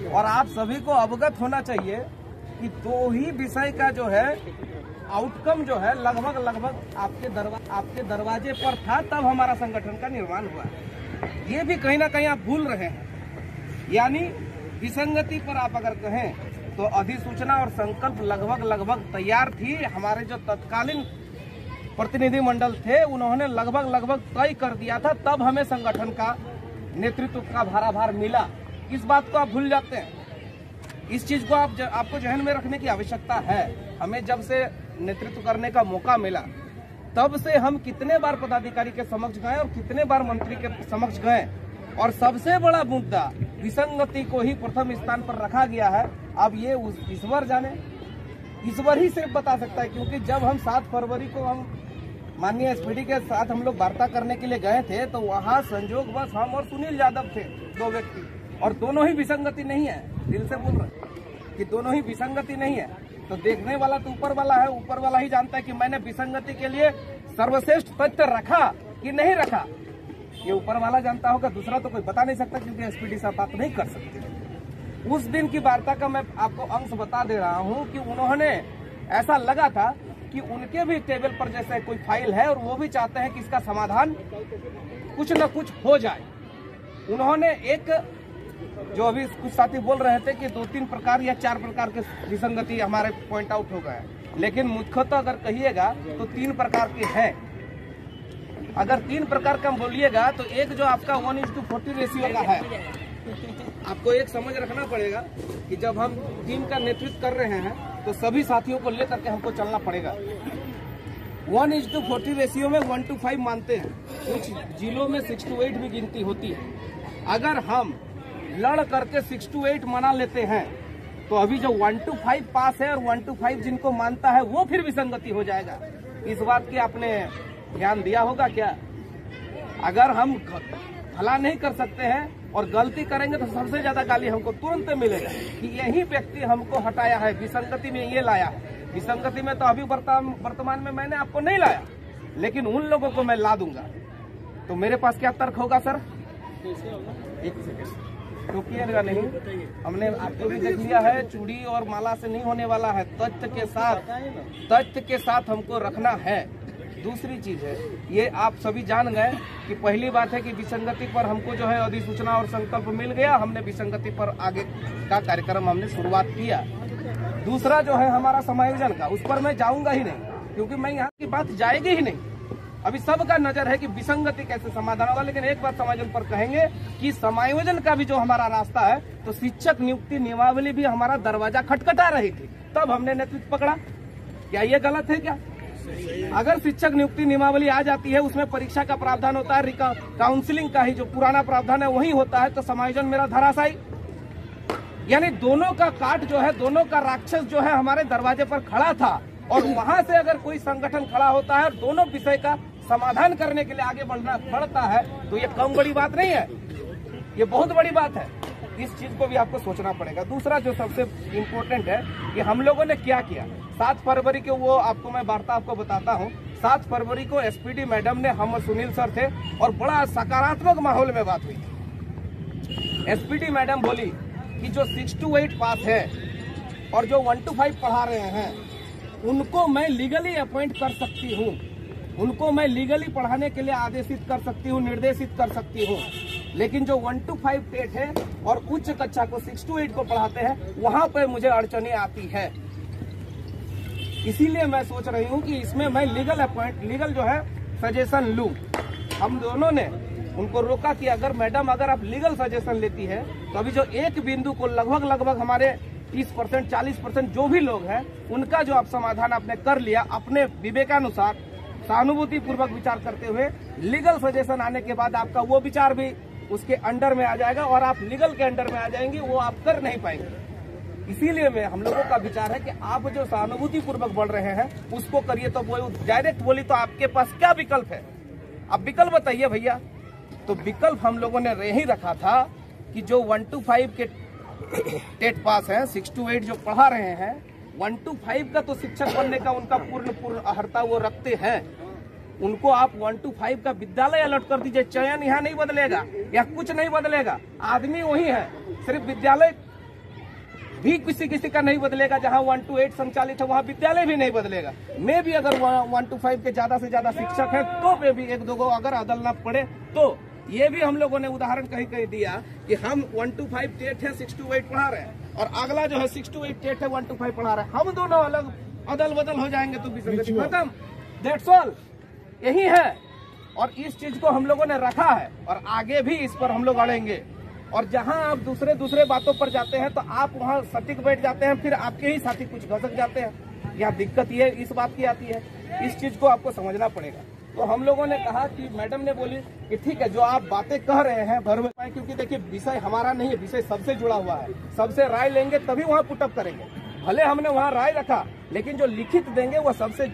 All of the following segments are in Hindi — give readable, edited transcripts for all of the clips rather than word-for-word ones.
और आप सभी को अवगत होना चाहिए कि दो ही विषय का जो है आउटकम जो है लगभग आपके दरवाजे पर था, तब हमारा संगठन का निर्माण हुआ। ये भी कहीं ना कहीं आप भूल रहे हैं। यानी विसंगति पर आप अगर कहें तो अधिसूचना और संकल्प लगभग तैयार थी। हमारे जो तत्कालीन प्रतिनिधि मंडल थे उन्होंने लगभग तय कर दिया था, तब हमें संगठन का नेतृत्व का भार मिला। इस बात को आप भूल जाते हैं। इस चीज को आपको जहन में रखने की आवश्यकता है। हमें जब से नेतृत्व करने का मौका मिला तब से हम कितने बार पदाधिकारी के समक्ष गए और कितने बार मंत्री के समक्ष गए, और सबसे बड़ा मुद्दा विसंगति को ही प्रथम स्थान पर रखा गया है। अब ये ईश्वर जाने, ईश्वर ही सिर्फ बता सकता है, क्योंकि जब हम 7 फरवरी को हम माननीय एसपीडी के साथ हम लोग वार्ता करने के लिए गए थे तो वहाँ संजोग बस हम और सुनील यादव थे, 2 व्यक्ति, और दोनों ही विसंगति नहीं है। दिल से बोल रहे कि दोनों ही विसंगति नहीं है। तो देखने वाला तो ऊपर वाला है, ऊपर वाला ही जानता है कि मैंने विसंगति के लिए सर्वश्रेष्ठ तथ्य रखा कि नहीं रखा, ये ऊपर वाला जानता होगा। दूसरा तो कोई बता नहीं सकता, क्योंकि एसपीडी साहब बात नहीं कर सकते। उस दिन की वार्ता का मैं आपको अंश बता दे रहा हूँ कि उन्होंने ऐसा लगा था कि उनके भी टेबल पर जैसे कोई फाइल है और वो भी चाहते हैं कि इसका समाधान कुछ न कुछ हो जाए। उन्होंने एक जो अभी कुछ साथी बोल रहे थे कि 2-3 प्रकार या 4 प्रकार के विसंगति हमारे पॉइंट आउट हो गए, लेकिन मुख्यतः अगर कहिएगा तो 3 प्रकार के हैं। अगर 3 प्रकार का बोलिएगा तो एक जो आपका 1:40 रेशियो का है, आपको एक समझ रखना पड़ेगा कि जब हम टीम का नेतृत्व कर रहे हैं तो सभी साथियों को लेकर के हमको चलना पड़ेगा। 1:40 रेशियो में 1:5 मानते हैं, कुछ जिलों में 6-8 भी गिनती होती है। अगर हम लड़ करके 6-8 मना लेते हैं तो अभी जो 1:5 पास है और 1:5 जिनको मानता है वो फिर विसंगति हो जाएगा। इस बात की आपने ध्यान दिया होगा क्या? अगर हम भला नहीं कर सकते हैं और गलती करेंगे तो सबसे ज्यादा गाली हमको तुरंत मिलेगा कि यही व्यक्ति हमको हटाया है, विसंगति में ये लाया है। विसंगति में तो अभी वर्तमान में मैंने आपको नहीं लाया, लेकिन उन लोगों को मैं ला दूंगा। तो मेरे पास क्या तर्क होगा सर? एक सेकेंड रुकिएगा नहीं, हमने आपको भी देख लिया है, चूड़ी और माला से नहीं होने वाला है, तथ्य के साथ हमको रखना है। दूसरी चीज है, ये आप सभी जान गए कि पहली बात है कि विसंगति पर हमको जो है अधिसूचना और संकल्प मिल गया, हमने विसंगति पर आगे का कार्यक्रम हमने शुरुआत किया। दूसरा जो है हमारा समायोजन का, उस पर मैं जाऊंगा ही नहीं, क्योंकि मैं यहाँ की बात जाएगी ही नहीं। अभी सबका नजर है कि विसंगति कैसे समाधान होगा, लेकिन एक बार समायोजन पर कहेंगे कि समायोजन का भी जो हमारा रास्ता है, तो शिक्षक नियुक्ति नियमावली भी हमारा दरवाजा खटखटा रही थी, तब हमने नेतृत्व पकड़ा। क्या ये गलत है क्या? अगर शिक्षक नियुक्ति नियमावली आ जाती है, उसमें परीक्षा का प्रावधान होता है, काउंसिलिंग का ही जो पुराना प्रावधान है वही होता है, तो समायोजन मेरा धराशायी। यानी दोनों का काट जो है, दोनों का राक्षस जो है हमारे दरवाजे पर खड़ा था, और वहां से अगर कोई संगठन खड़ा होता है और दोनों विषय का समाधान करने के लिए आगे बढ़ना पड़ता है, तो ये कम बड़ी बात नहीं है, ये बहुत बड़ी बात है। इस चीज को भी आपको सोचना पड़ेगा। दूसरा जो सबसे इम्पोर्टेंट है कि हम लोगों ने क्या किया। 7 फरवरी को वो आपको मैं वार्ता आपको बताता हूँ। 7 फरवरी को एसपीडी मैडम ने, हम और सुनील सर थे, और बड़ा सकारात्मक माहौल में बात हुई। एसपीडी मैडम बोली कि जो 6-8 पास है और जो 1-5 पढ़ा रहे हैं उनको मैं लीगली अपॉइंट कर सकती हूँ, उनको मैं लीगली पढ़ाने के लिए आदेशित कर सकती हूँ, निर्देशित कर सकती हूँ। लेकिन जो 1-5 टेट है और उच्च कक्षा को 6-8 को पढ़ाते हैं, वहां पर मुझे अड़चने आती है। इसीलिए मैं सोच रही हूँ कि इसमें मैं लीगल जो है सजेशन लूँ। हम दोनों ने उनको रोका कि अगर मैडम अगर आप लीगल सजेशन लेती है तो अभी जो एक बिंदु को लगभग हमारे 30% 40% जो भी लोग हैं उनका जो आप समाधान आपने कर लिया, अपने विवेकानुसार सहानुभूति पूर्वक विचार करते हुए, लीगल सजेशन आने के बाद आपका वो विचार भी उसके अंडर में आ जाएगा और आप लीगल के अंडर में आ जाएंगे, वो आप कर नहीं पाएंगे। इसीलिए मैं हम लोगों का विचार है कि आप जो सहानुभूति पूर्वक बढ़ रहे हैं उसको करिए। तो वो डायरेक्ट बोली तो आपके पास क्या विकल्प है? आप विकल्प बताइए भैया। तो विकल्प हम लोगों ने यही रखा था कि जो 1-5 के टेट पास है, 6-8 जो पढ़ा रहे हैं, 1-5 का तो शिक्षक बनने का उनका पूर्ण अर्हता वो रखते हैं, उनको आप 1-5 का विद्यालय अलर्ट कर दीजिए। चयन यहाँ नहीं बदलेगा या कुछ नहीं बदलेगा, आदमी वही है, सिर्फ विद्यालय भी किसी किसी का नहीं बदलेगा। जहां 1 to 8 संचालित है वहां विद्यालय भी नहीं बदलेगा। मैं भी अगर 1 to 5 के ज्यादा से ज्यादा शिक्षक है तो पे भी 1-2 को अगर बदलना पड़े तो ये भी हम लोगों ने उदाहरण कहीं दिया कि हम 1 to 5 टेट है 6 to 8 पढ़ा रहे हैं और अगला जो है 6 to 8 टेट है 1 to 5 पढ़ा रहे हैं। हम दोनों अलग अदल बदल हो जाएंगे तो विसंगति खत्म। दैट्स ऑल, यही है। और इस चीज को हम लोगों ने रखा है और आगे भी इस पर हम लोग अड़ेंगे। और जहां आप दूसरे बातों पर जाते हैं तो आप वहां सटीक बैठ जाते हैं, फिर आपके ही साथी कुछ घसक जाते हैं। यहाँ दिक्कत ये इस बात की आती है, इस चीज को आपको समझना पड़ेगा। तो हम लोगों ने कहा कि मैडम ने बोली कि ठीक है, जो आप बातें कह रहे हैं भर में पाए, क्योंकि देखिए विषय हमारा नहीं है, विषय सबसे जुड़ा हुआ है। सबसे राय लेंगे तभी वहाँ पुटअप करेंगे। भले हमने वहाँ राय रखा, लेकिन जो लिखित देंगे वो सबसे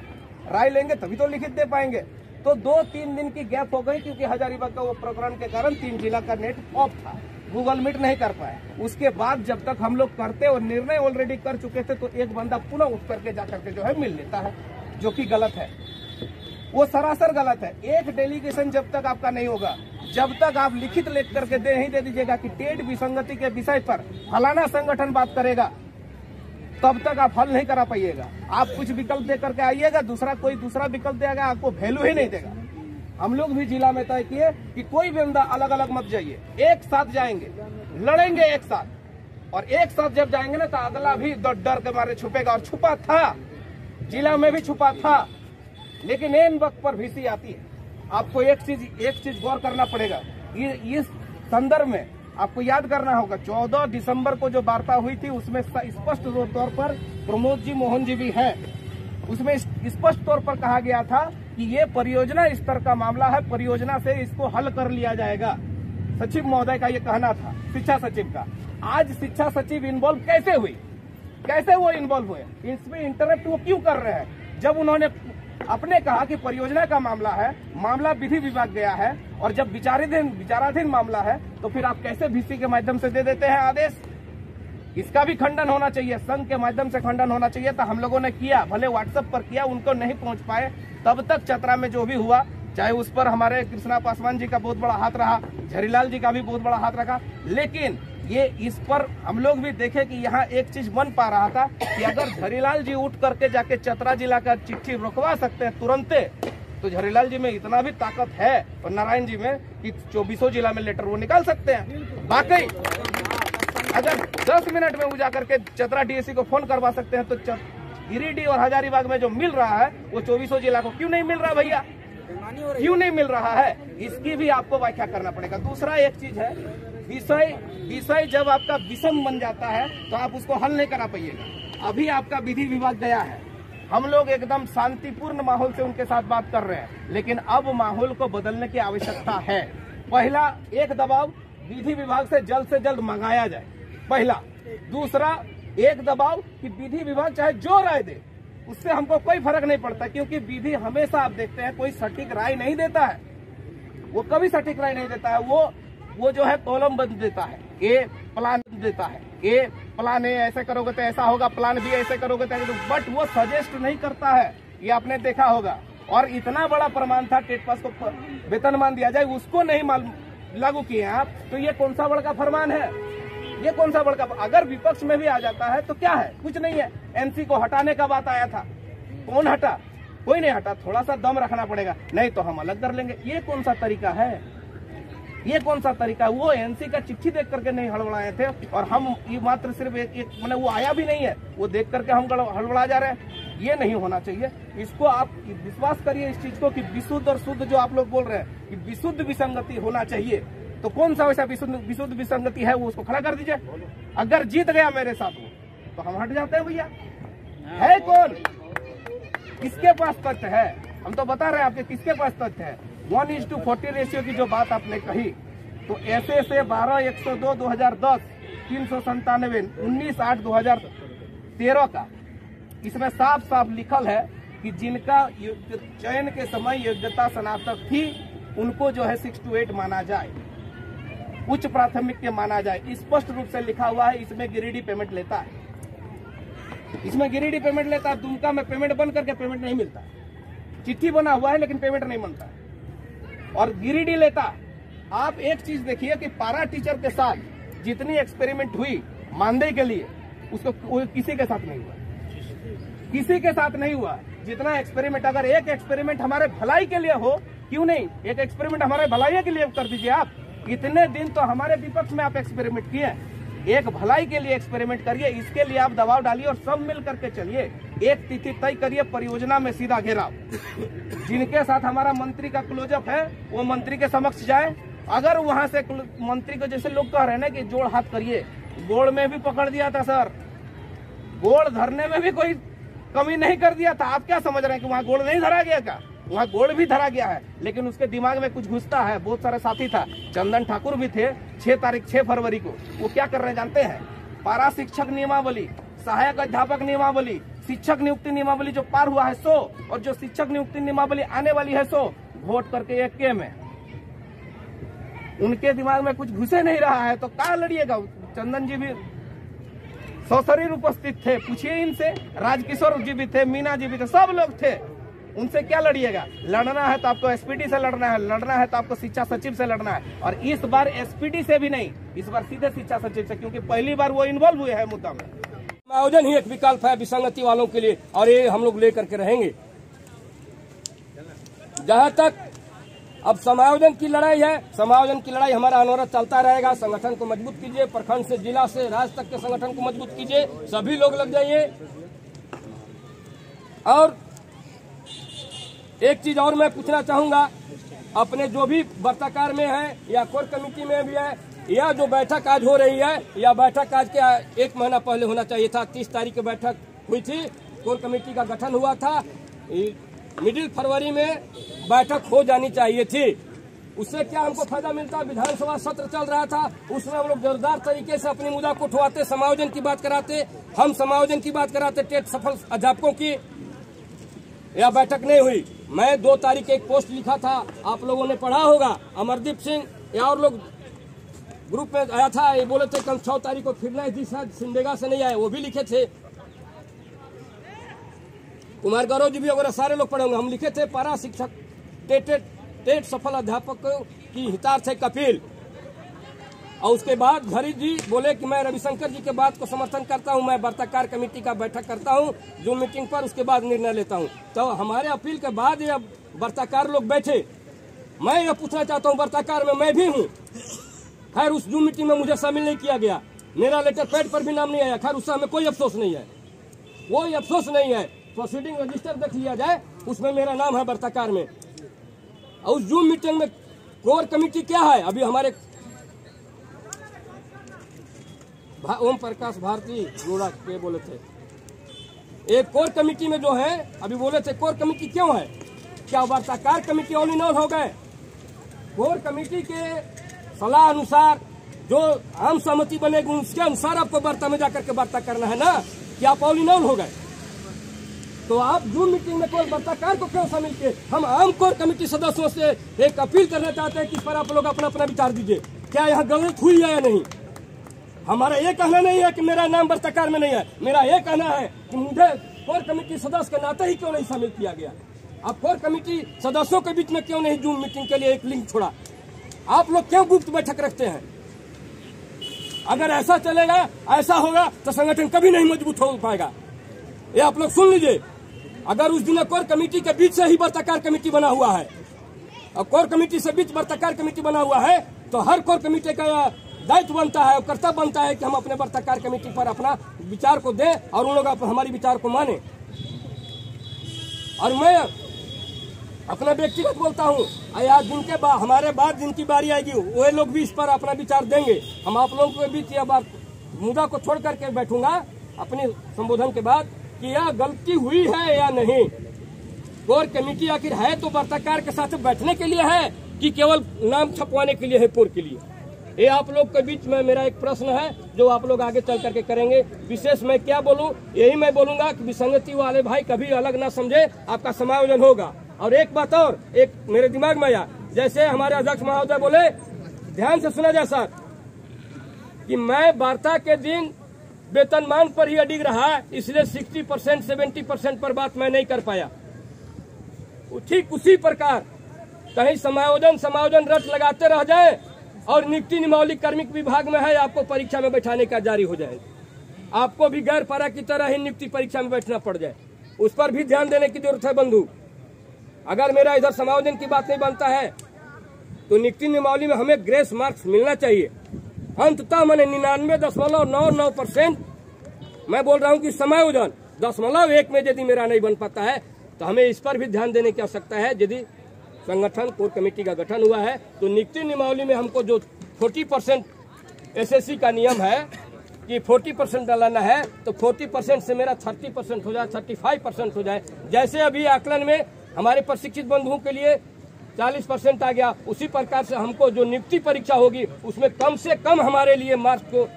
राय लेंगे तभी तो लिखित दे पाएंगे। तो 2-3 दिन की गैप हो गई, क्योंकि हजारीबाग का वो प्रकरण के कारण 3 जिला का नेट ऑफ था, गूगल मीट नहीं कर पाए। उसके बाद जब तक हम लोग करते और निर्णय ऑलरेडी कर चुके थे, तो एक बंदा पुनः उठ करके जा करके जो है मिल लेता है, जो कि गलत है। वो सरासर गलत है। एक डेलीगेशन जब तक आपका नहीं होगा, जब तक आप लिखित लिख करके दे दीजिएगा कि टेट विसंगति के विषय पर फलाना संगठन बात करेगा, तब तक आप हल नहीं करा पाइएगा। आप कुछ विकल्प दे करके आइएगा, कोई दूसरा विकल्प देगा, आपको वैल्यू ही नहीं देगा। हम लोग भी जिला में तय किए कि कोई भी बंदा अलग अलग मत जाइए, एक साथ जाएंगे, लड़ेंगे एक साथ, और एक साथ जब जाएंगे ना तो अगला भी डर के मारे छुपेगा। और छुपा था, जिला में भी छुपा था, लेकिन एन वक्त पर भीसी आती है। आपको एक चीज गौर करना पड़ेगा। इस संदर्भ में आपको याद करना होगा, 14 दिसंबर को जो वार्ता हुई थी उसमें स्पष्ट तौर पर प्रमोद जी, मोहन जी भी हैं, उसमें स्पष्ट तौर पर कहा गया था कि ये परियोजना स्तर का मामला है, परियोजना से इसको हल कर लिया जाएगा। सचिव महोदय का ये कहना था, शिक्षा सचिव का। आज शिक्षा सचिव इन्वॉल्व कैसे हुई, कैसे वो इन्वॉल्व हुए, इसमें इंटरप्ट वो क्यों कर रहे हैं? जब उन्होंने अपने कहा कि परियोजना का मामला है, मामला विधि विभाग गया है, और जब विचाराधीन मामला है, तो फिर आप कैसे VC के माध्यम से दे देते हैं आदेश? इसका भी खंडन होना चाहिए, संघ के माध्यम से खंडन होना चाहिए। तो हम लोगों ने किया, भले व्हाट्सएप पर किया, उनको नहीं पहुंच पाए। तब तक चतरा में जो भी हुआ, चाहे उस पर हमारे कृष्णा पासवान जी का बहुत बड़ा हाथ रहा, झरीलाल जी का भी बहुत बड़ा हाथ रखा, लेकिन ये इस पर हम लोग भी देखे कि यहाँ एक चीज बन पा रहा था कि अगर झरीलाल जी उठ करके जाके चतरा जिला का चिट्ठी रुकवा सकते हैं तुरंत, तो झरीलाल जी में इतना भी ताकत है और नारायण जी में कि 24 जिला में लेटर वो निकाल सकते हैं। वाकई अगर 10 मिनट में वो जाकर के चतरा DSC को फोन करवा सकते हैं, तो गिरिडीह और हजारीबाग में जो मिल रहा है वो 24 जिला को क्यों नहीं मिल रहा भैया? क्यों नहीं मिल रहा है? इसकी भी आपको व्याख्या करना पड़ेगा। दूसरा एक चीज है, विषय जब आपका विषम बन जाता है तो आप उसको हल नहीं करा पाइएगा। अभी आपका विधि विभाग गया है, हम लोग एकदम शांतिपूर्ण माहौल से उनके साथ बात कर रहे हैं, लेकिन अब माहौल को बदलने की आवश्यकता है। पहला, एक दबाव विधि विभाग से जल्द मंगाया जाए, पहला। दूसरा, एक दबाव कि विधि विभाग चाहे जो राय दे उससे हमको कोई फर्क नहीं पड़ता, क्योंकि विधि हमेशा आप देखते हैं कोई सटीक राय नहीं देता है, वो कभी सटीक राय नहीं देता है। वो जो है कॉलम बंद देता है, ए प्लान देता है, ए प्लान ए ऐसे करोगे तो ऐसा होगा, प्लान बी ऐसे करोगे तो, बट वो सजेस्ट नहीं करता है। ये आपने देखा होगा। और इतना बड़ा प्रमाण था टेट पास को वेतनमान दिया जाए, उसको नहीं लागू किए आप, तो ये कौन सा बड़ा फरमान है? ये कौन सा बड़ा? अगर विपक्ष में भी आ जाता है तो क्या है? कुछ नहीं है। NC को हटाने का बात आया था, कौन हटा? कोई नहीं हटा। थोड़ा सा दम रखना पड़ेगा, नहीं तो हम अलग कर लेंगे। ये कौन सा तरीका है? ये कौन सा तरीका? वो NC का चिट्ठी देख करके नहीं हड़बड़ाए थे, और हम ये मात्र सिर्फ एक मैंने वो आया भी नहीं है, वो देख करके हम हड़बड़ा जा रहे हैं। ये नहीं होना चाहिए। इसको आप विश्वास करिए इस चीज को कि विशुद्ध और शुद्ध जो आप लोग बोल रहे हैं कि विशुद्ध विसंगति होना चाहिए, तो कौन सा वैसा विशुद्ध विसंगति है वो उसको खड़ा कर दीजिए। अगर जीत गया मेरे साथ वो, तो हम हट जाते हैं भैया। है कौन? किसके पास तथ्य है? हम तो बता रहे हैं आपके किसके पास तथ्य है। 1:40 रेशियो की जो बात आपने कही, तो ऐसे से 12/102/2010, 397, 19/8/2013 का, इसमें साफ साफ लिखल है कि जिनका चयन के समय योग्यता स्नातक थी उनको जो है 6 to 8 माना जाए, उच्च प्राथमिक के माना जाए। स्पष्ट रूप से लिखा हुआ है। इसमें गिरिडीह पेमेंट लेता है, इसमें गिरिडीह पेमेंट लेता है। दुमका में पेमेंट बन करके पेमेंट नहीं मिलता, चिट्ठी बना हुआ है लेकिन पेमेंट नहीं बनता, और गिरिडीह लेता। आप एक चीज देखिए कि पारा टीचर के साथ जितनी एक्सपेरिमेंट हुई मानदेय के लिए, उसको किसी के साथ नहीं हुआ, किसी के साथ नहीं हुआ। जितना एक्सपेरिमेंट, अगर एक एक्सपेरिमेंट हमारे भलाई के लिए हो, क्यों नहीं एक एक्सपेरिमेंट हमारे भलाई के लिए कर दीजिए आप। इतने दिन तो हमारे विपक्ष में आप एक्सपेरिमेंट किए, एक भलाई के लिए एक्सपेरिमेंट करिए, इसके लिए आप दबाव डालिए और सब मिल करके चलिए। एक तिथि तय करिए, परियोजना में सीधा घेराव। जिनके साथ हमारा मंत्री का क्लोजअप है वो मंत्री के समक्ष जाए। अगर वहां से मंत्री को, जैसे लोग कह रहे हैं ना कि जोड़ हाथ करिए, गोड़ में भी पकड़ दिया था सर, गोड़ धरने में भी कोई कमी नहीं कर दिया था। आप क्या समझ रहे हैं कि वहाँ गोड़ नहीं धरा गया क्या? वहाँ गोड़ भी धरा गया है, लेकिन उसके दिमाग में कुछ घुसता है। बहुत सारे साथी था, चंदन ठाकुर भी थे। 6 फरवरी को वो क्या कर रहे हैं जानते हैं? पारा शिक्षक नियमावली, सहायक अध्यापक नियमावली, शिक्षक नियुक्ति नियमावली जो पार हुआ है 100 और जो शिक्षक नियुक्ति नियमावली आने वाली है 100 वोट करके एक के में। उनके दिमाग में कुछ घुसे नहीं रहा है तो क्या लड़िएगा? चंदन जी भी सशरीर उपस्थित थे, पूछिए इनसे। राजकिशोर जी भी थे, मीना जी भी थे, सब लोग थे। उनसे क्या लड़िएगा? लड़ना है तो आपको एसपीडी से लड़ना है, लड़ना है तो आपको शिक्षा सचिव से लड़ना है। और इस बार एसपीडी से भी नहीं, इस बार सीधे शिक्षा सचिव से, क्योंकि पहली बार वो इन्वॉल्व हुए हैं मुद्दा में। समायोजन ही एक विकल्प है विसंगति वालों के लिए, और ये हम लोग लेकर के रहेंगे। जहां तक अब समायोजन की लड़ाई है, समायोजन की लड़ाई हमारा अनवरत चलता रहेगा। संगठन को मजबूत कीजिए, प्रखंड से जिला से राज्य तक के संगठन को मजबूत कीजिए, सभी लोग लग जाइए। और एक चीज और मैं पूछना चाहूंगा, अपने जो भी वर्ताकार में है या कोर कमेटी में भी है, या जो बैठक आज हो रही है, या बैठक आज के 1 महीना पहले होना चाहिए था। 30 तारीख की बैठक हुई थी, कोर कमेटी का गठन हुआ था। मिडिल फरवरी में बैठक हो जानी चाहिए थी। उससे क्या हमको फायदा मिलता? विधानसभा सत्र चल रहा था, उसमें हम लोग जोरदार तरीके से अपनी मुद्दा को उठवाते, समायोजन की बात कराते, हम समायोजन की बात कराते, टेट सफल अध्यापकों की। यह बैठक नहीं हुई। मैं 2 तारीख एक पोस्ट लिखा था, आप लोगों ने पढ़ा होगा। अमरदीप सिंह या और लोग ग्रुप में आया था, ये बोले थे कल 6 तारीख को फिरना है, सिंडेगा से नहीं आए, वो भी लिखे थे। कुमार गौरव जी भी वगैरह सारे लोग पढ़े होंगे। हम लिखे थे पारा शिक्षक टेट सफल अध्यापकों की हितार्थ है कपिल। और उसके बाद घरी जी बोले कि मैं रविशंकर जी के बात को समर्थन करता हूं, मैं वार्ताकार कमेटी का बैठक करता हूं जो मीटिंग पर, उसके बाद निर्णय लेता हूं। तो हमारे अपील के बाद ये वार्ताकार लोग बैठे। मैं ये पूछना चाहता हूं, वार्ताकार में मैं भी हूं। खैर उस जूम मीटिंग में मुझे शामिल नहीं किया गया, मेरा लेटर पैड पर भी नाम नहीं आया। खैर उससे हमें कोई अफसोस नहीं है, कोई अफसोस नहीं है। प्रोसीडिंग रजिस्टर देख लिया जाए, उसमें मेरा नाम है वार्ताकार में। और उस जूम मीटिंग में कोर कमेटी क्या है? अभी हमारे ओम प्रकाश भारती जोड़ा के बोले थे, एक कोर कमेटी में जो है, अभी बोले थे कोर कमेटी क्यों है? क्या वार्ताकार कमेटी ऑल इन ऑल हो गए? कोर कमेटी के सलाह अनुसार जो आम सहमति बनेगी उसके अनुसार आपको वार्ता में जाकर के वार्ता करना है ना, कि आप ऑल इन ऑल हो गए। तो आप जूम मीटिंग में कोई वार्ताकार को क्यों शामिल किए? हम आम कोर कमेटी सदस्यों से एक अपील करना चाहते हैं कि पर आप लोग अपना अपना विचार दीजिए, क्या यहाँ गलत हुई है या नहीं। हमारा ये कहना नहीं है कि मेरा नाम वार्ताकार में नहीं है, मेरा ये कहना है कि मुझे कोर कमेटी सदस्य के नाते ही क्यों नहीं शामिल किया गया। अब कोर कमेटी सदस्यों के बीच में क्यों नहीं जूम मीटिंग के लिए एक लिंक छोड़ा? आप लोग क्यों गुप्त बैठक रखते हैं? अगर ऐसा चलेगा, ऐसा होगा तो संगठन कभी नहीं मजबूत हो पाएगा। ये आप लोग सुन लीजिए। अगर उस दिन कोर कमेटी के बीच से ही वार्ताकार कमेटी बना हुआ है, और कोर कमेटी से बीच वार्ताकार कमेटी बना हुआ है, तो हर कोर कमेटी का दायित्व बनता है, कर्तव्य बनता है कि हम अपने वार्ताकार कमेटी पर अपना विचार को दें और उन लोग हमारी विचार को माने। और मैं अपना व्यक्तिगत बोलता हूँ, आज जिनके हमारे बाद जिनकी बारी आएगी वे लोग भी इस पर अपना विचार देंगे। हम आप लोगों के बीच यह बात मुद्दा को छोड़ करके बैठूंगा अपने संबोधन के बाद कि यह गलती हुई है या नहीं। कोर कमेटी आखिर है तो वार्ताकार के साथ बैठने के लिए है कि केवल नाम छपवाने के लिए है कोर के लिए? ये आप लोग के बीच में मेरा एक प्रश्न है जो आप लोग आगे चल करके करेंगे। विशेष मैं क्या बोलूं, यही मैं बोलूंगा कि विसंगति वाले भाई कभी अलग ना समझे, आपका समायोजन होगा। और एक बात और एक मेरे दिमाग में आया, जैसे हमारे अध्यक्ष महोदय बोले, ध्यान से सुना जाए सर, कि मैं वार्ता के दिन वेतनमान पर ही अडिग रहा, इसलिए 60% 70% पर बात मैं नहीं कर पाया। ठीक उसी प्रकार कहीं समायोजन रट लगाते रह जाए और नियुक्ति नियमावली कार्मिक विभाग में है, आपको परीक्षा में बैठाने का जारी हो जाए। आपको भी गैर पारा की तरह ही नियुक्ति परीक्षा में बैठना पड़ जाए, उस पर भी ध्यान देने की जरूरत है बंधु। अगर मेरा इधर समायोजन की बात नहीं बनता है तो नियुक्ति नियमावली में हमें ग्रेस मार्क्स मिलना चाहिए। अंततः मैंने 99.99% मैं बोल रहा हूं कि समायोजन 0.1 में यदि मेरा नहीं बन पाता है तो हमें इस पर भी ध्यान देने की आवश्यकता है। यदि संगठन कोर कमेटी का गठन हुआ है तो नियुक्ति नियमावली में हमको जो 40% एसएससी का नियम है कि 40% डालना है तो 40% से मेरा 30% हो जाए, 35% हो जाए। जैसे अभी आकलन में हमारे प्रशिक्षित बंधुओं के लिए 40% आ गया, उसी प्रकार से हमको जो नियुक्ति परीक्षा होगी उसमें कम से कम हमारे लिए मार्क्स को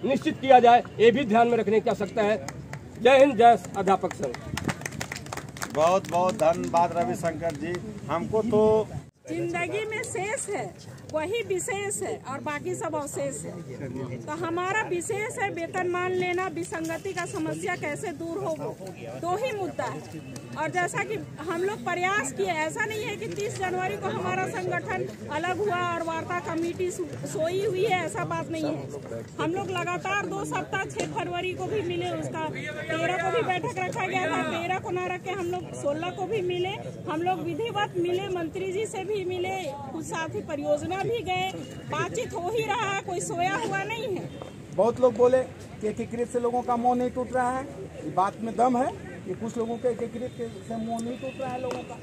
निश्चित किया जाए, ये भी ध्यान में रखने की आवश्यकता है। जय हिंद, जय अध्यापक संघ। बहुत बहुत धन्यवाद रविशंकर जी। हमको तो जिंदगी में शेष है वही विशेष है और बाकी सब अवशेष है। तो हमारा विशेष है वेतनमान लेना, विसंगति का समस्या कैसे दूर हो, दो ही मुद्दा है। और जैसा कि हम लोग प्रयास किए, ऐसा नहीं है कि 30 जनवरी को हमारा संगठन अलग हुआ और वार्ता कमेटी सोई हुई है, ऐसा बात नहीं है। हम लोग लगातार 2 सप्ताह 6 फरवरी को भी मिले, उसका 13 को भी बैठक रखा गया था, 13 को न रख के हम लोग 16 को भी मिले। हम लोग विधिवत मिले, मंत्री जी से भी मिले, कुछ साथी परियोजना भी गए, बातचीत हो ही रहा है, कोई सोया हुआ नहीं है। बहुत लोग बोले कि एकीकृत से लोगों का मुंह नहीं टूट रहा है, ये बात में दम है कि कुछ लोगों के एकीकृत से मुंह नहीं टूट रहा है लोगों का।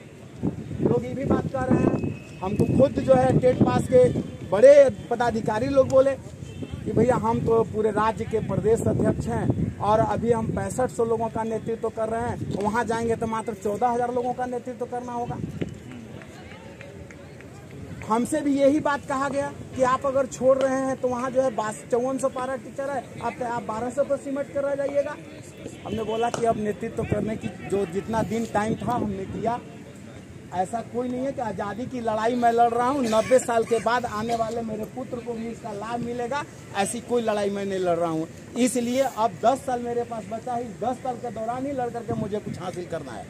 लोग ये भी बात कर रहे हैं, हमको खुद जो है टेट पास के बड़े पदाधिकारी लोग बोले कि भैया हम तो पूरे राज्य के प्रदेश अध्यक्ष हैं और अभी हम 6500 लोगों का नेतृत्व कर रहे हैं, वहाँ जाएंगे तो मात्र 14,000 लोगों का नेतृत्व करना होगा। हमसे भी यही बात कहा गया कि आप अगर छोड़ रहे हैं तो वहाँ जो है 5400 पारा टीचर है, आप 1200 पर सिमट कर रह जाइएगा। हमने बोला कि अब नेतृत्व करने की जो जितना दिन टाइम था हमने किया। ऐसा कोई नहीं है कि आज़ादी की लड़ाई मैं लड़ रहा हूँ, 90 साल के बाद आने वाले मेरे पुत्र को भी इसका लाभ मिलेगा, ऐसी कोई लड़ाई मैं नहीं लड़ रहा हूँ। इसलिए अब 10 साल मेरे पास बचा है, 10 साल के दौरान ही लड़ करके मुझे कुछ हासिल करना है।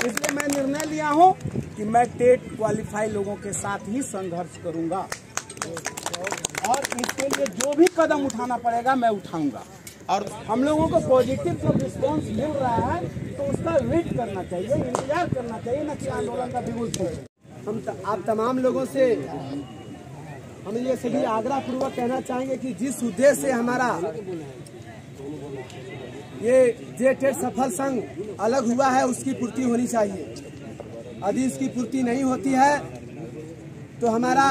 इसलिए मैं निर्णय लिया हूँ कि मैं टेट क्वालिफाई लोगों के साथ ही संघर्ष करूंगा और इसके लिए जो भी कदम उठाना पड़ेगा मैं उठाऊंगा। और हम लोगों को पॉजिटिव जो रिस्पॉन्स मिल रहा है तो उसका वेट करना चाहिए, इंतजार करना चाहिए, न कि आंदोलन का बिगुल फूटे। आप तमाम लोगों से हम ये सभी आग्रह पूर्वक कहना चाहेंगे कि जिस उद्देश्य से हमारा ये टेट सफल संघ अलग हुआ है उसकी पूर्ति होनी चाहिए। यदि इसकी पूर्ति नहीं होती है तो हमारा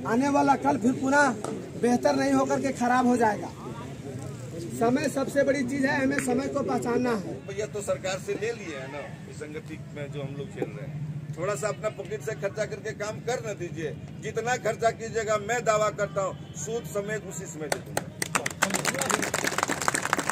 आने वाला कल फिर पुनः बेहतर नहीं होकर के खराब हो जाएगा। समय सबसे बड़ी चीज है, हमें समय को पहचानना है। भैया तो सरकार से ले लिए है ना, संगठित में जो हम लोग खेल रहे हैं, थोड़ा सा अपना पॉकेट से खर्चा करके काम कर न दीजिए। जितना खर्चा कीजिएगा मैं दावा करता हूँ सूद समेत उसी समय दे दूंगा।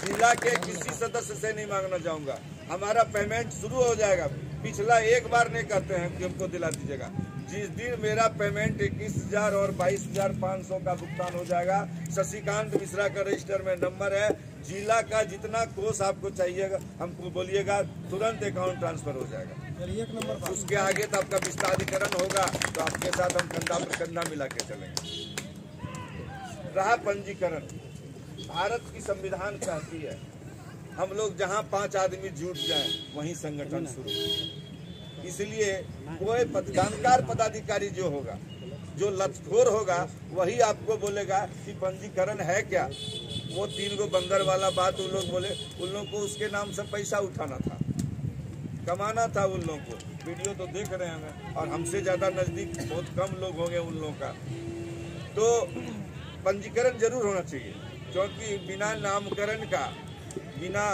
जिला के किसी सदस्य से नहीं मांगना चाहूंगा, हमारा पेमेंट शुरू हो जाएगा। पिछला एक बार नहीं करते हैं कि हमको दिला दीजिएगा। जिस दिन मेरा पेमेंट 21,000 और 22,500 का भुगतान हो जाएगा, शशिकांत मिश्रा का रजिस्टर में नंबर है, जिला का जितना कोष आपको चाहिएगा हमको बोलिएगा, तुरंत अकाउंट ट्रांसफर हो जाएगा। उसके आगे तो आपका विस्तारीकरण होगा तो आपके साथ हम कंधा पर कंधा मिला के चलेंगे। रहा पंजीकरण, भारत की संविधान चाहती है हम लोग जहां 5 आदमी जुट जाएं वहीं संगठन शुरू। इसलिए कोई जानकार पदाधिकारी जो होगा, जो लतखोर होगा, वही आपको बोलेगा कि पंजीकरण है क्या। वो 3 गो बंदर वाला बात उन लोग बोले, उन लोग को उसके नाम से पैसा उठाना था, कमाना था उन लोगों को। वीडियो तो देख रहे हैं और हमसे ज्यादा नजदीक बहुत कम लोग होंगे उन लोगों का। तो पंजीकरण जरूर होना चाहिए, क्योंकि बिना नामकरण का, बिना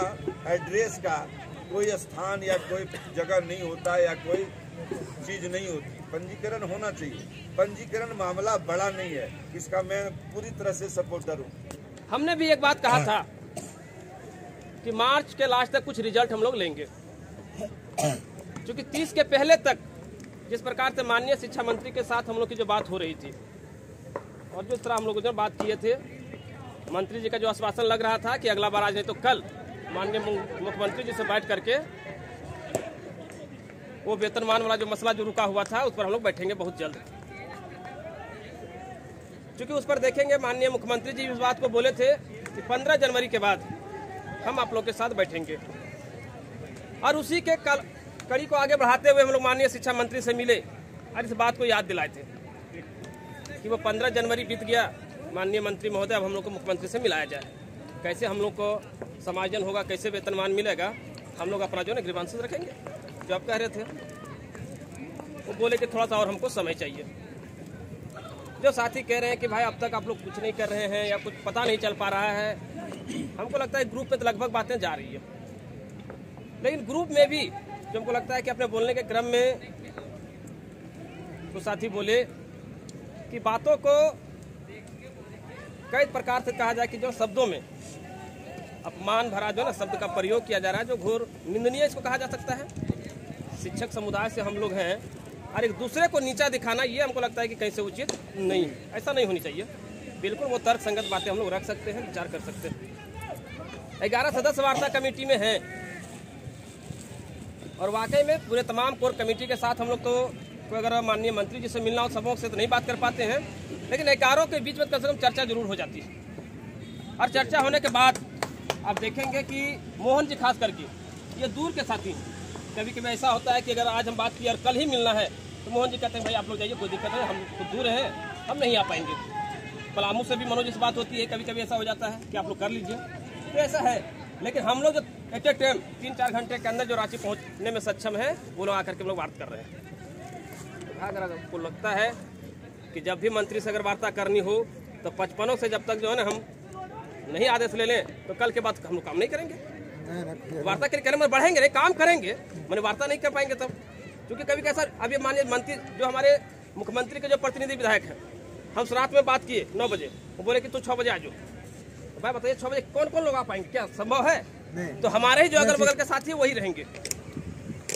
एड्रेस का कोई स्थान या कोई जगह नहीं होता या कोई चीज नहीं होती। पंजीकरण होना चाहिए। पंजीकरण मामला बड़ा नहीं है, इसका मैं पूरी तरह से सपोर्टर हूँ। हमने भी एक बात कहा था कि मार्च के लास्ट तक कुछ रिजल्ट हम लोग लेंगे, क्योंकि 30 के पहले तक जिस प्रकार से माननीय शिक्षा मंत्री के साथ हम लोग की जो बात हो रही थी और जिस तरह हम लोग जो बात किए थे, मंत्री जी का जो आश्वासन लग रहा था कि अगला बार आज नहीं तो कल माननीय मुख्यमंत्री जी से बैठ करके वो वेतनमान वाला जो मसला जो रुका हुआ था उस पर हम लोग बैठेंगे बहुत जल्द। क्योंकि उस पर देखेंगे माननीय मुख्यमंत्री जी इस बात को बोले थे कि 15 जनवरी के बाद हम आप लोग के साथ बैठेंगे, और उसी के कड़ी को आगे बढ़ाते हुए हम लोग माननीय शिक्षा मंत्री से मिले और इस बात को याद दिलाए थे कि वो 15 जनवरी बीत गया, माननीय मंत्री महोदय अब हम लोग को मुख्यमंत्री से मिलाया जाए, कैसे हम लोग को समायोजन होगा, कैसे वेतनमान मिलेगा, हम लोग अपना जो है ग्रीवांसेस रखेंगे जो आप कह रहे थे। वो बोले कि थोड़ा सा और हमको समय चाहिए। जो साथी कह रहे हैं कि भाई अब तक आप लोग कुछ नहीं कर रहे हैं या कुछ पता नहीं चल पा रहा है, हमको लगता है ग्रुप में तो लगभग बातें जा रही है, लेकिन ग्रुप में भी जो हमको लगता है कि अपने बोलने के क्रम में कुछ साथी बोले कि बातों को कई प्रकार से कहा जाए कि जो शब्दों में अपमान भरा जो ना शब्द का प्रयोग किया जा रहा है, जो घोर निंदनीय इसको कहा जा सकता है। शिक्षक समुदाय से हम लोग हैं और एक दूसरे को नीचा दिखाना ये हमको लगता है कि कहीं से उचित नहीं है, ऐसा नहीं होनी चाहिए। बिल्कुल वो तर्क संगत बातें हम लोग रख सकते हैं, विचार कर सकते हैं। 11 सदस्य वार्ता कमेटी में हैं और वाकई में पूरे तमाम कोर कमेटी के साथ हम लोग तो कोई अगर माननीय मंत्री जी से मिलना हो सबों से तो नहीं बात कर पाते हैं, लेकिन 11 के बीच में कम से कम चर्चा जरूर हो जाती है। और चर्चा होने के बाद आप देखेंगे कि मोहन जी खास करके ये दूर के साथी हैं। कभी कभी ऐसा होता है कि अगर आज हम बात की और कल ही मिलना है तो मोहन जी कहते हैं भाई आप लोग जाइए, कोई दिक्कत है, हम तो दूर हैं, हम नहीं आ पाएंगे। पलामू से भी मनोज से बात होती है, कभी कभी ऐसा हो जाता है कि आप लोग कर लीजिए, तो ऐसा है। लेकिन हम लोग जो एट ए टाइम 3-4 घंटे के अंदर जो रांची पहुँचने में सक्षम है वो लोग आकर के लोग बात कर रहे हैं। अगर आपको लगता है कि जब भी मंत्री से अगर वार्ता करनी हो तो 55 से जब तक जो है ना हम नहीं आदेश ले लें तो कल के बाद हम लोग काम नहीं करेंगे। वार्ता के लिए बढ़ेंगे नहीं, काम करेंगे, मैंने वार्ता नहीं कर पाएंगे तब। क्योंकि कभी कैसा अभी माननीय मंत्री जो हमारे मुख्यमंत्री के जो प्रतिनिधि विधायक हैं, हम रात में बात किए 9 बजे, वो बोले कि तू 6 बजे आ जाओ। तो भाई बताइए 6 बजे कौन कौन लोग आ पाएंगे, क्या संभव है? तो हमारे ही जो अगल बगल के साथी वही रहेंगे।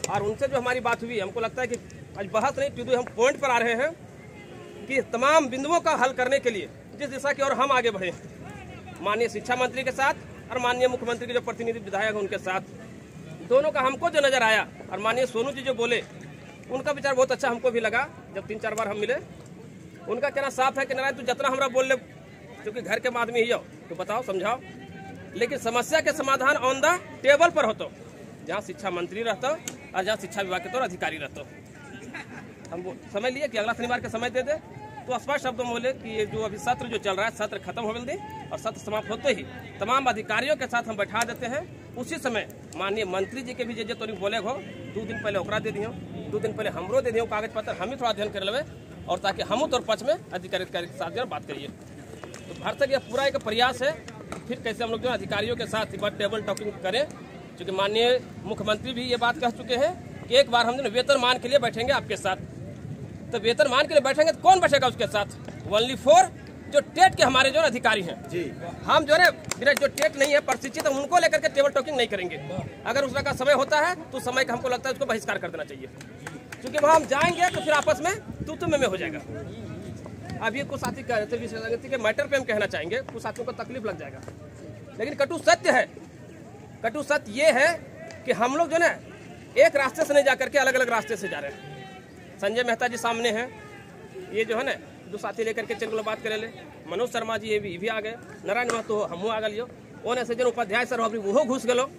और उनसे जो हमारी बात हुई, हमको लगता है कि आज बहस नहीं क्योंकि हम पॉइंट पर आ रहे हैं कि तमाम बिंदुओं का हल करने के लिए जिस दिशा की ओर हम आगे बढ़े, माननीय शिक्षा मंत्री के साथ और माननीय मुख्यमंत्री के जो प्रतिनिधि विधायक हैं उनके साथ, दोनों का हमको जो नजर आया और माननीय सोनू जी जो बोले उनका विचार बहुत अच्छा हमको भी लगा। जब 3-4 बार हम मिले, उनका कहना साफ है कि नारायण तू जितना हमारा बोल ले, क्योंकि घर के आदमी ही हो तो बताओ समझाओ, लेकिन समस्या के समाधान ऑन द टेबल पर होता, जहाँ शिक्षा मंत्री रहता और जहाँ शिक्षा विभाग के तौर अधिकारी रहता। हम समय लिए कि अगला शनिवार का समय दे दे, तो स्पष्ट शब्दों में बोले कि ये जो अभी सत्र जो चल रहा है सत्र खत्म हो दे और सत्र समाप्त होते ही तमाम अधिकारियों के साथ हम बैठा देते हैं। उसी समय माननीय मंत्री जी के भी जे तोरी बोले हो 2 दिन पहले ओकरा दे दियो, 2 दिन पहले हमरो दे दियो कागज पत्र, हम ही थोड़ा अध्ययन कर लेवे और ताकि हम तौर पक्ष में अधिकारी के साथ जो बात करिए। तो भारत तक यह पूरा एक प्रयास है फिर कैसे हम लोग जो अधिकारियों के साथ एक बार टेबल टॉकिंग करें, क्योंकि माननीय मुख्यमंत्री भी ये बात कह चुके हैं कि एक बार हम जो वेतनमान के लिए बैठेंगे आपके साथ। तो वेतनमान के लिए बैठेंगे तो कौन बैठेगा उसके साथ? ओनली फॉर जो टेट के हमारे जो अधिकारी हैं जी। हम जो है जो टेट नहीं है प्रशिक्षित, उनको लेकर के टेबल टॉकिंग नहीं करेंगे। अगर उसका का समय होता है तो समय का हमको लगता है उसको बहिष्कार कर देना चाहिए, क्योंकि वहाँ हम जाएंगे तो फिर आपस में तू में हो जाएगा। अब ये कुछ साथी कह रहे थे विशेषज्ञ के मैटर पे हम कहना चाहेंगे, कुछ साथियों को तकलीफ लग जाएगा, लेकिन कटु सत्य है, कटु सत्य ये है कि हम लोग जो ना एक रास्ते से नहीं जाकर के अलग अलग रास्ते से जा रहे हैं। संजय मेहता जी सामने हैं, ये जो है ना 2 साथी लेकर के चल बात करे ले, मनोज शर्मा जी ये भी आ गए, नारायण महतो हमू आ गलियो, ओने से जो उपाध्याय सर अभी वो घुस गलो।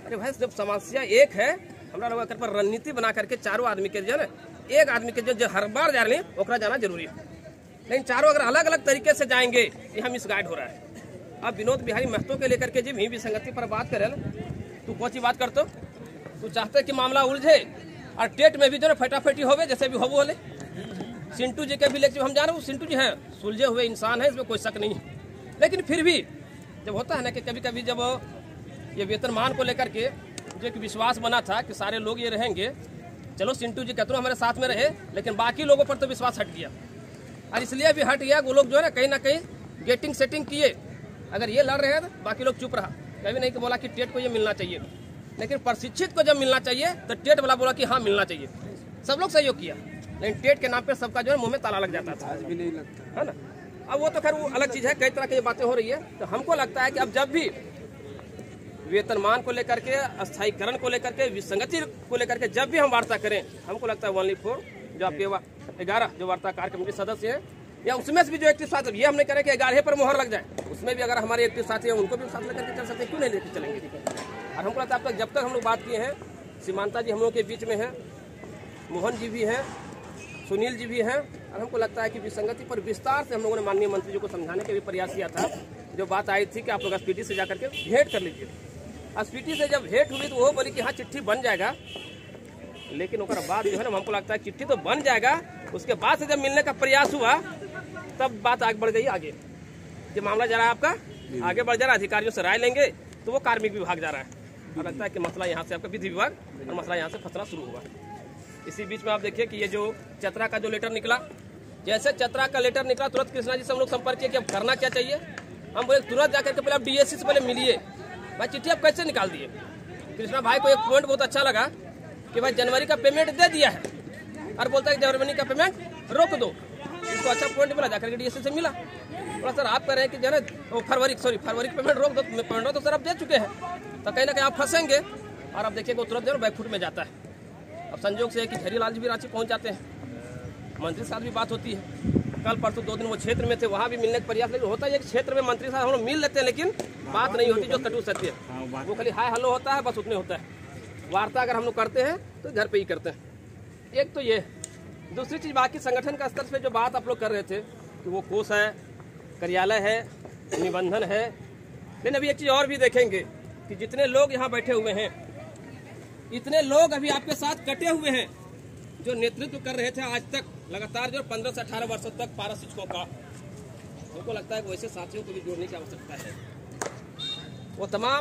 अरे भाई जब समस्या एक है, हमरा लोग पर रणनीति बना करके चारों आदमी के जो है एक आदमी के जो हर बार जा रहे हैं ओकरा जाना जरूरी है, लेकिन चारों अगर अलग अलग तरीके से जाएंगे ये मिसगाइड हो रहा है। अब विनोद बिहारी महतो के लेकर के जी विसंगति पर बात करे, तू कौन सी बात करतो? तू चाहते कि मामला उलझे और टेट में भी जो है फटाफटी होवे जैसे भी हो बोले। सिंटू जी के भी लेक्चर हम जान रहे, सिंटू जी हैं सुलझे हुए इंसान है, इसमें कोई शक नहीं है, लेकिन फिर भी जब होता है ना कि कभी कभी जब ये वेतनमान को लेकर के जो एक विश्वास बना था कि सारे लोग ये रहेंगे, चलो सिंटू जी कहते हमारे साथ में रहे, लेकिन बाकी लोगों पर तो विश्वास हट गया और इसलिए भी हट गया। वो लोग जो है ना कहीं गेटिंग सेटिंग किए, अगर ये लड़ रहे हैं तो बाकी लोग चुप रहा, कभी नहीं कि बोला कि टेट को ये मिलना चाहिए, लेकिन प्रशिक्षित को जब मिलना चाहिए तो टेट वाला बोला कि हाँ मिलना चाहिए, सब लोग सहयोग किया, लेकिन टेट के नाम पे सबका जो है मुंह में ताला लग जाता था, भी नहीं लगता है ना। अब वो तो खैर वो अलग चीज है, कई तरह की बातें हो रही है। तो हमको लगता है कि अब जब भी वेतनमान को लेकर के, अस्थायीकरण को लेकर के, विसंगति को लेकर के जब भी हम वार्ता करें, हमको लगता है ओनली फॉर जो आपके 11 जो वार्ताकार कमेटी सदस्य हैं या उसमें से भी जो एक्टिव साथी, ये हमने करे कि 11 पर मोहर लग जाए, उसमें भी अगर हमारे एक्टिव साथी हैं उनको भी साथ लेकर के चल सकते हैं, क्यों नहीं लेकर चलेंगे। और हमको लगता है जब तक हम लोग बात किए हैं, सीमांता जी हम लोग के बीच में है, मोहन जी भी हैं, सुनील जी भी हैं, और हमको लगता है कि विसंगति पर विस्तार से हम लोगों ने माननीय मंत्री जी को समझाने का भी प्रयास किया था। जो बात आई थी कि आप लोग एसपीटी से जाकर के भेंट कर लीजिए। एसपीटी से जब भेंट हुई तो वो बोली कि हाँ चिट्ठी बन जाएगा, लेकिन उसके बाद जो है ना हमको लगता है चिट्ठी तो बन जाएगा, उसके बाद से जब मिलने का प्रयास हुआ तब बात आगे बढ़ गई। आगे जो मामला जा रहा है आपका आगे बढ़ जा रहा है, अधिकारियों से राय लेंगे तो वो कार्मिक विभाग जा रहा है, और लगता है कि मसला यहाँ से आपका विधि विभाग और मसला यहाँ से फंसना शुरू हुआ। इसी बीच में आप देखिए कि ये जो चतरा का जो लेटर निकला, जैसे चतरा का लेटर निकला तुरंत कृष्णा जी से हम लोग संपर्क किए कि अब करना क्या चाहिए। हम बोले तुरंत जाकर के पहले आप डीएससी से पहले मिलिए, भाई चिट्ठी आप कैसे निकाल दिए। कृष्णा भाई को एक पॉइंट बहुत अच्छा लगा कि भाई जनवरी का पेमेंट दे दिया है, और बोलता है कि जनवरी का पेमेंट रोक दो। इसको अच्छा पॉइंट मिला, जाकर के डीएससी से मिला, बोला सर आप कह रहे हैं कि जो है फरवरी की पेमेंट रोक दो, पेमेंट तो सर आप दे चुके हैं, तो कहीं ना कहीं आप फंसेंगे। और अब देखिए वो तुरंत जो बैकफुट में जाता है। अब संजोग से है कि झरीलाल जी भी रांची पहुंच जाते हैं, मंत्री साथ भी बात होती है। कल परसों 2 दिन वो क्षेत्र में थे, वहाँ भी मिलने का प्रयास, लेकिन होता है कि क्षेत्र में मंत्री साहब हम लोग मिल लेते हैं, लेकिन बात नहीं होती जो कटु सत्य है। वो खाली हाय हेलो होता है, बस उतने होता है। वार्ता अगर हम लोग करते हैं तो घर पे ही करते हैं। एक तो ये, दूसरी चीज बाकी संगठन का स्तर पे जो बात आप लोग कर रहे थे कि वो कोष है, कार्यालय है, निबंधन है, लेकिन अभी एक चीज और भी देखेंगे कि जितने लोग यहाँ बैठे हुए हैं, इतने लोग अभी आपके साथ कटे हुए हैं जो नेतृत्व कर रहे थे आज तक लगातार, जो 15 से 18 वर्षों तक पारा शिक्षकों का। हमको लगता है कि वैसे साथियों को भी जोड़ने की आवश्यकता है। वो तमाम